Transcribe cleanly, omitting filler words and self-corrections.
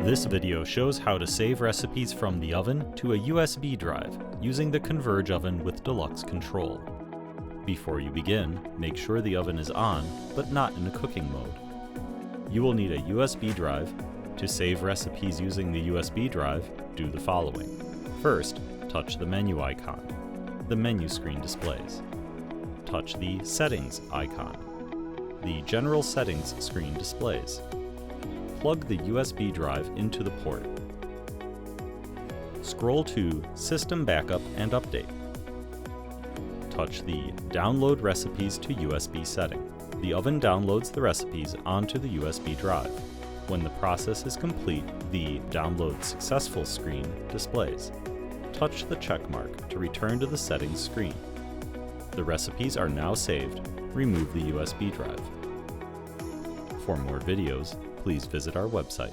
This video shows how to save recipes from the oven to a USB drive using the Converge Oven with Deluxe Control. Before you begin, make sure the oven is on, but not in a cooking mode. You will need a USB drive. To save recipes using the USB drive, do the following. First, touch the menu icon. The menu screen displays. Touch the Settings icon. The General Settings screen displays. Plug the USB drive into the port. Scroll to System Backup and Update. Touch the Download Recipes to USB setting. The oven downloads the recipes onto the USB drive. When the process is complete, the Download Successful screen displays. Touch the check mark to return to the settings screen. The recipes are now saved. Remove the USB drive. For more videos, please visit our website.